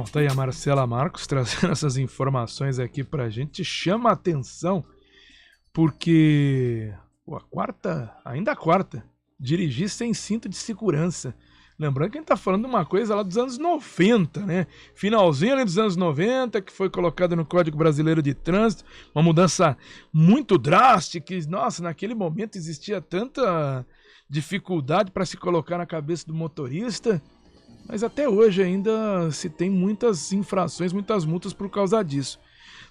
Bom, tá aí a Marcela Marcos trazendo essas informações aqui pra gente. Chama a atenção porque pô, ainda a quarta, dirigir sem cinto de segurança. Lembrando que a gente tá falando de uma coisa lá dos anos 90, né? Finalzinho ali dos anos 90, que foi colocado no Código Brasileiro de Trânsito, uma mudança muito drástica. Nossa, naquele momento existia tanta dificuldade para se colocar na cabeça do motorista, mas até hoje ainda se tem muitas infrações, muitas multas por causa disso.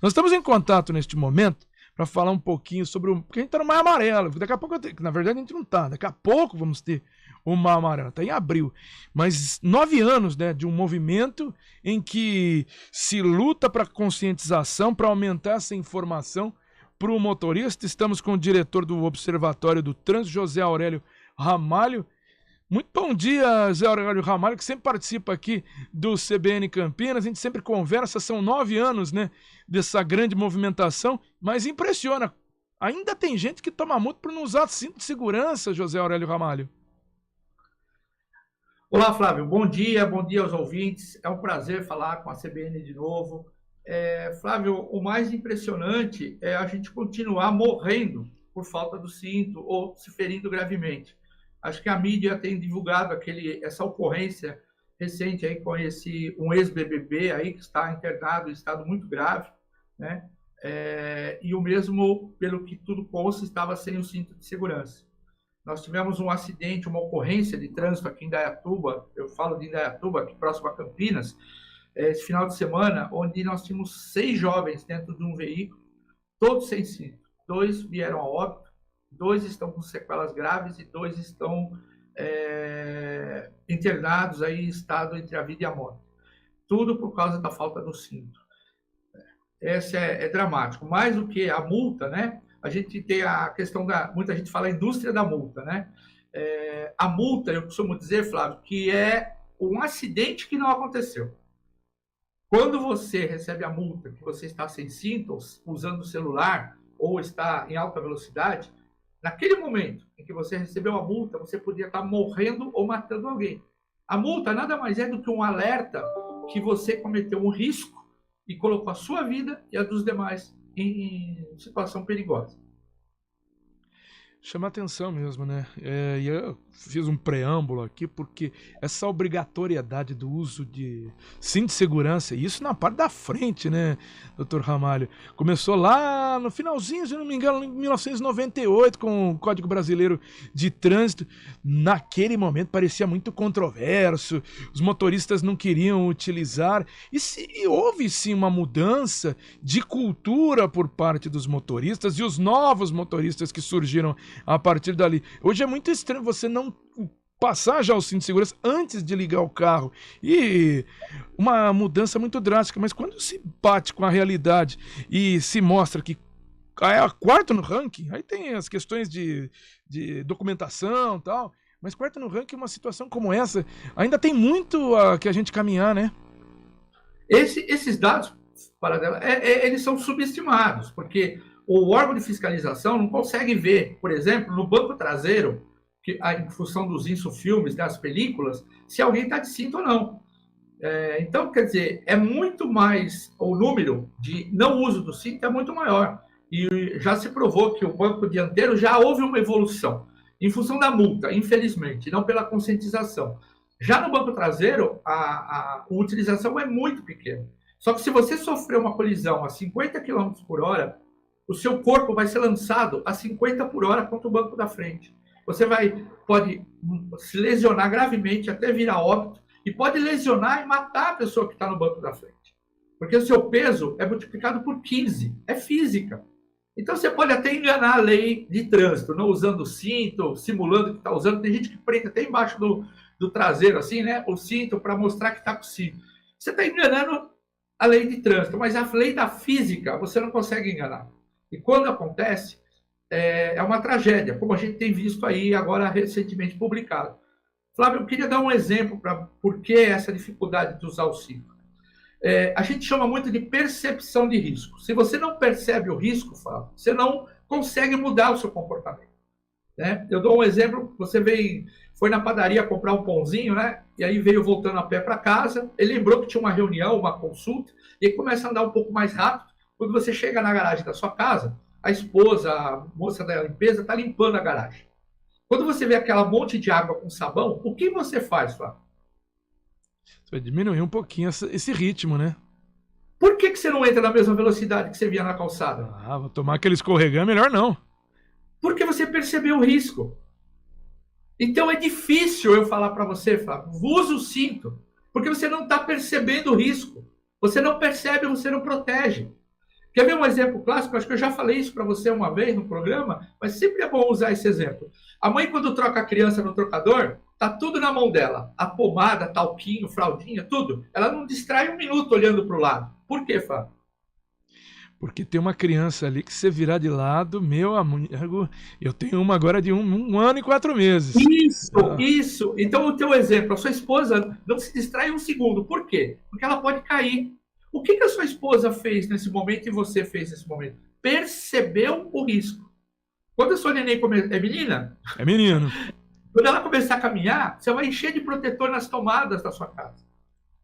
Nós estamos em contato neste momento para falar um pouquinho sobre o... Porque a gente tá no Maio Amarelo, daqui a pouco, na verdade a gente não tá, daqui a pouco vamos ter o Maio Amarelo, tá em abril. Mas 9 anos, né, de um movimento em que se luta para conscientização, para aumentar essa informação para o motorista. Estamos com o diretor do Observatório do Trânsito, José Aurélio Ramalho. Muito bom dia, José Aurélio Ramalho, que sempre participa aqui do CBN Campinas. A gente sempre conversa, são 9 anos, né, dessa grande movimentação, mas impressiona. Ainda tem gente que toma multa por não usar cinto de segurança, José Aurélio Ramalho. Olá, Flávio. Bom dia aos ouvintes. É um prazer falar com a CBN de novo. Flávio, o mais impressionante é a gente continuar morrendo por falta do cinto ou se ferindo gravemente. Acho que a mídia tem divulgado essa ocorrência recente aí com um ex-BBB aí que está internado em estado muito grave, né? E o mesmo, pelo que tudo consta, estava sem o cinto de segurança. Nós tivemos um acidente, uma ocorrência de trânsito aqui em Indaiatuba, eu falo de Indaiatuba, aqui próximo a Campinas, esse final de semana, onde nós tínhamos 6 jovens dentro de um veículo, todos sem cinto. 2 vieram a óbito, 2 estão com sequelas graves e 2 estão internados aí em estado entre a vida e a morte. Tudo por causa da falta do cinto. Esse é dramático. Mais do que a multa, né? A gente tem a questão muita gente fala a indústria da multa, né? A multa, eu costumo dizer, Flávio, que é um acidente que não aconteceu. Quando você recebe a multa, que você está sem cinto, usando o celular, ou está em alta velocidade, naquele momento em que você recebeu a multa, você podia estar morrendo ou matando alguém. A multa nada mais é do que um alerta que você cometeu um risco e colocou a sua vida e a dos demais em situação perigosa. Chama atenção mesmo, né? E eu fiz um preâmbulo aqui porque essa obrigatoriedade do uso de cinto de segurança, isso na parte da frente, né, doutor Ramalho? Começou lá no finalzinho, se não me engano, em 1998, com o Código Brasileiro de Trânsito. Naquele momento parecia muito controverso, os motoristas não queriam utilizar, e houve sim uma mudança de cultura por parte dos motoristas e os novos motoristas que surgiram a partir dali. Hoje é muito estranho você não passar já o cinto de segurança antes de ligar o carro. E uma mudança muito drástica, mas quando se bate com a realidade e se mostra que é a quarta no ranking, aí tem as questões de documentação e tal, mas quarta no ranking, uma situação como essa, ainda tem muito que a gente caminhar, né? Esses dados, eles são subestimados, porque o órgão de fiscalização não consegue ver, por exemplo, no banco traseiro, em função dos insufilmes, das películas, se alguém está de cinto ou não. Então, quer dizer, é muito mais, o número de não uso do cinto é muito maior. E já se provou que o banco dianteiro já houve uma evolução, em função da multa, infelizmente, não pela conscientização. Já no banco traseiro, a utilização é muito pequena. Só que se você sofrer uma colisão a 50 km por hora, o seu corpo vai ser lançado a 50 por hora contra o banco da frente. Você pode se lesionar gravemente até virar óbito e pode lesionar e matar a pessoa que está no banco da frente. Porque o seu peso é multiplicado por 15. É física. Então você pode até enganar a lei de trânsito, não usando o cinto, simulando que está usando. Tem gente que prende até embaixo do traseiro, assim, né? O cinto para mostrar que está com o cinto. Você está enganando a lei de trânsito, mas a lei da física você não consegue enganar. E quando acontece, é uma tragédia, como a gente tem visto aí agora recentemente publicado. Flávio, eu queria dar um exemplo para por que essa dificuldade de usar o cinto. A gente chama muito de percepção de risco. Se você não percebe o risco, Flávio, você não consegue mudar o seu comportamento. Né? Eu dou um exemplo, você vem foi na padaria comprar um pãozinho, né? E aí veio voltando a pé para casa. Ele lembrou que tinha uma reunião, uma consulta, e aí começa a andar um pouco mais rápido. Quando você chega na garagem da sua casa, a esposa, a moça da limpeza, está limpando a garagem. Quando você vê aquela monte de água com sabão, o que você faz, Flávio? Você vai diminuir um pouquinho esse ritmo, né? Por que você não entra na mesma velocidade que você via na calçada? Ah, vou tomar aquele escorregão, é melhor não. Porque você percebeu o risco. Então é difícil eu falar para você, Flávio, usa o cinto, porque você não está percebendo o risco. Você não percebe, você não protege. Quer ver um exemplo clássico? Acho que eu já falei isso para você uma vez no programa, mas sempre é bom usar esse exemplo. A mãe, quando troca a criança no trocador, tá tudo na mão dela. A pomada, talquinho, fraldinha, tudo. Ela não distrai um minuto olhando para o lado. Por quê, Fábio? Porque tem uma criança ali que você virar de lado, meu amigo, eu tenho uma agora de um ano e 4 meses. Isso. Então, o teu exemplo, a sua esposa não se distrai um segundo. Por quê? Porque ela pode cair. O que a sua esposa fez nesse momento e você fez nesse momento? Percebeu o risco. Quando a sua neném é menina? É menino. Quando ela começar a caminhar, você vai encher de protetor nas tomadas da sua casa.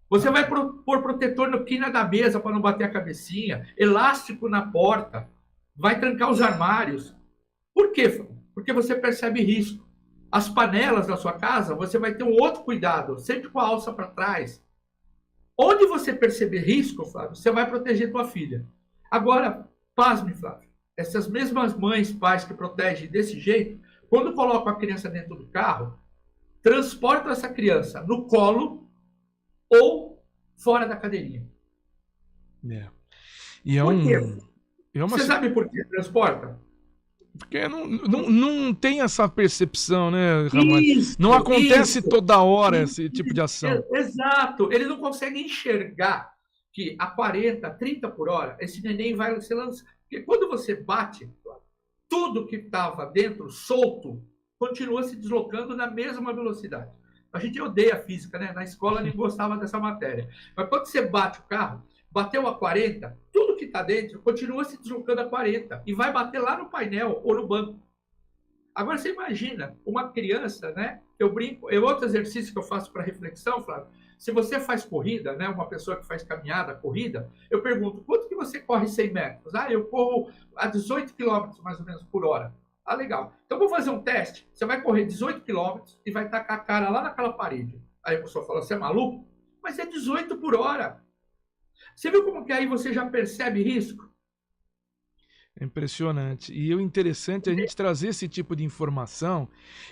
Você vai pôr protetor no quina da mesa para não bater a cabecinha, elástico na porta, vai trancar os armários. Por quê? Porque você percebe risco. As panelas da sua casa, você vai ter um outro cuidado, sempre com a alça para trás. Onde você perceber risco, Flávio, você vai proteger tua filha. Agora, pasme, Flávio, essas mesmas mães, pais que protegem desse jeito, quando colocam a criança dentro do carro, transportam essa criança no colo ou fora da cadeirinha. É. E por quê? Você sabe por que transporta? Porque não tem essa percepção, né, Ramon? Não acontece toda hora esse tipo de ação. Exato. Ele não consegue enxergar que a 40, 30 por hora, esse neném vai se lançar. Porque quando você bate, tudo que estava dentro, solto, continua se deslocando na mesma velocidade. A gente odeia a física, né? Na escola nem gostava dessa matéria. Mas quando você bate o carro, bateu a 40, tudo que está dentro continua se deslocando a 40 e vai bater lá no painel ou no banco. Agora você imagina uma criança, né? Eu brinco, é outro exercício que eu faço para reflexão, Flávio. Se você faz corrida, né? Uma pessoa que faz caminhada, corrida, eu pergunto, quanto que você corre 100 metros? Ah, eu corro a 18 quilômetros mais ou menos por hora. Ah, legal. Então vou fazer um teste. Você vai correr 18 quilômetros e vai tacar a cara lá naquela parede. Aí a pessoa fala, você é maluco? Mas é 18 por hora. Você viu como que aí você já percebe risco? É impressionante. E o interessante é a gente trazer esse tipo de informação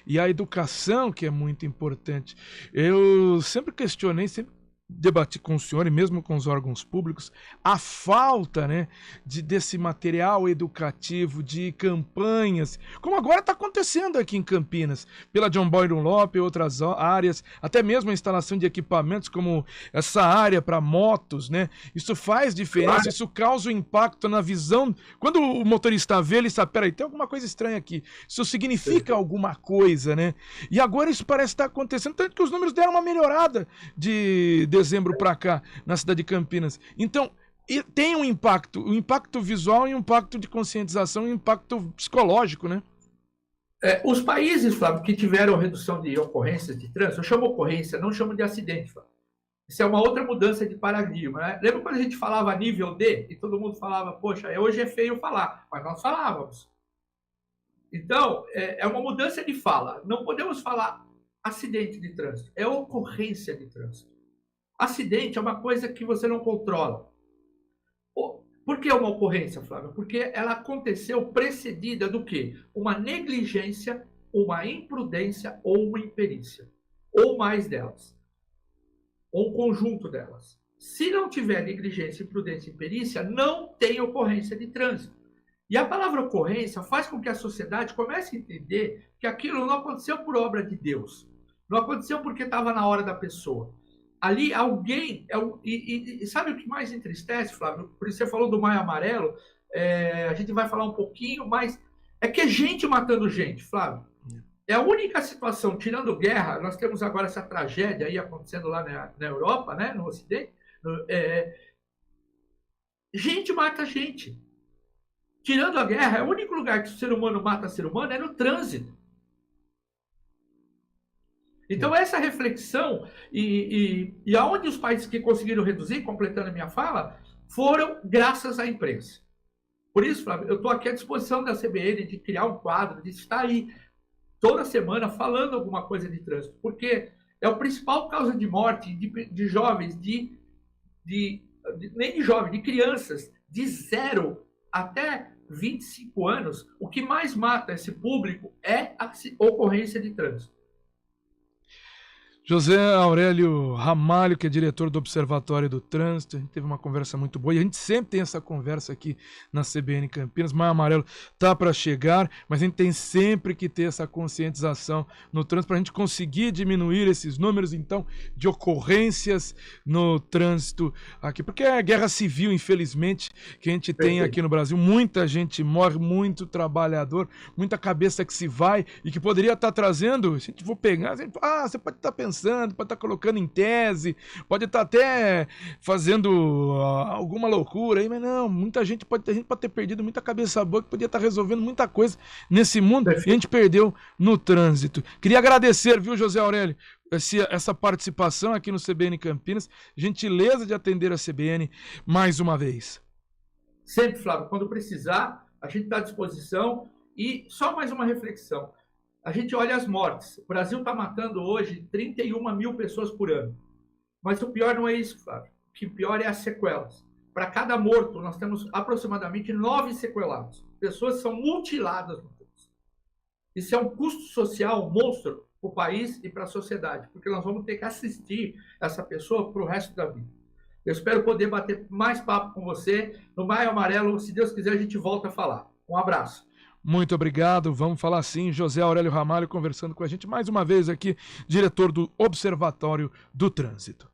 e a educação, que é muito importante. Eu sempre questionei, sempre debati com o senhor e mesmo com os órgãos públicos a falta, né, desse material educativo, de campanhas, como agora está acontecendo aqui em Campinas, pela John Boy Dunlop e outras áreas, até mesmo a instalação de equipamentos como essa área para motos, né? Isso faz diferença, isso causa um impacto na visão. Quando o motorista vê, ele sabe, peraí, tem alguma coisa estranha aqui. Isso significa alguma coisa, né? E agora isso parece estar acontecendo, tanto que os números deram uma melhorada de dezembro para cá, na cidade de Campinas. Então, tem um impacto visual e um impacto de conscientização e um impacto psicológico, né? Os países, Flávio, que tiveram redução de ocorrências de trânsito, eu chamo ocorrência, não chamo de acidente, Flávio. Isso é uma outra mudança de paradigma, né? Lembra quando a gente falava nível D e todo mundo falava, poxa, hoje é feio falar, mas nós falávamos. Então, é uma mudança de fala. Não podemos falar acidente de trânsito, é ocorrência de trânsito. Acidente é uma coisa que você não controla. Por que uma ocorrência, Flávio? Porque ela aconteceu precedida do quê? Uma negligência, uma imprudência ou uma imperícia. Ou mais delas. Ou um conjunto delas. Se não tiver negligência, imprudência e imperícia, não tem ocorrência de trânsito. E a palavra ocorrência faz com que a sociedade comece a entender que aquilo não aconteceu por obra de Deus. Não aconteceu porque estava na hora da pessoa. Ali alguém... E sabe o que mais entristece, Flávio? Por isso você falou do Maio Amarelo, a gente vai falar um pouquinho, mas é que é gente matando gente, Flávio. É a única situação, tirando guerra, nós temos agora essa tragédia aí acontecendo lá na Europa, né, no Ocidente. Gente mata gente. Tirando a guerra, é o único lugar que o ser humano mata ser humano é no trânsito. Então, essa reflexão, e aonde os países que conseguiram reduzir, completando a minha fala, foram graças à imprensa. Por isso, Flávio, eu estou aqui à disposição da CBN de criar um quadro, de estar aí toda semana falando alguma coisa de trânsito, porque é a principal causa de morte de jovens, nem de jovens, de crianças de 0 até 25 anos. O que mais mata esse público é a ocorrência de trânsito. José Aurélio Ramalho, que é diretor do Observatório do Trânsito, a gente teve uma conversa muito boa e a gente sempre tem essa conversa aqui na CBN Campinas. Maio Amarelo tá para chegar, mas a gente tem sempre que ter essa conscientização no trânsito para a gente conseguir diminuir esses números, então, de ocorrências no trânsito aqui, porque é a guerra civil, infelizmente, que a gente tem aqui no Brasil. Muita gente morre, muito trabalhador, muita cabeça que se vai e que poderia estar trazendo, se a gente for pegar, você pode estar pensando, pode estar colocando em tese, pode estar até fazendo alguma loucura aí, mas não, muita gente pode ter perdido muita cabeça boa, que podia estar resolvendo muita coisa nesse mundo e a gente perdeu no trânsito. Queria agradecer, viu, José Aurélio, essa participação aqui no CBN Campinas, gentileza de atender a CBN mais uma vez. Sempre, Flávio, quando precisar, a gente está à disposição. E só mais uma reflexão. A gente olha as mortes. O Brasil está matando hoje 31 mil pessoas por ano. Mas o pior não é isso, Flávio. O que pior é as sequelas. Para cada morto, nós temos aproximadamente 9 sequelados. Pessoas são mutiladas no trânsito. Isso é um custo social monstro para o país e para a sociedade, porque nós vamos ter que assistir essa pessoa para o resto da vida. Eu espero poder bater mais papo com você. No Maio Amarelo, se Deus quiser, a gente volta a falar. Um abraço. Muito obrigado, vamos falar sim. José Aurélio Ramalho conversando com a gente mais uma vez aqui, diretor do Observatório do Trânsito.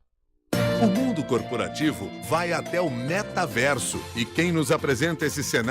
O mundo corporativo vai até o metaverso e quem nos apresenta esse cenário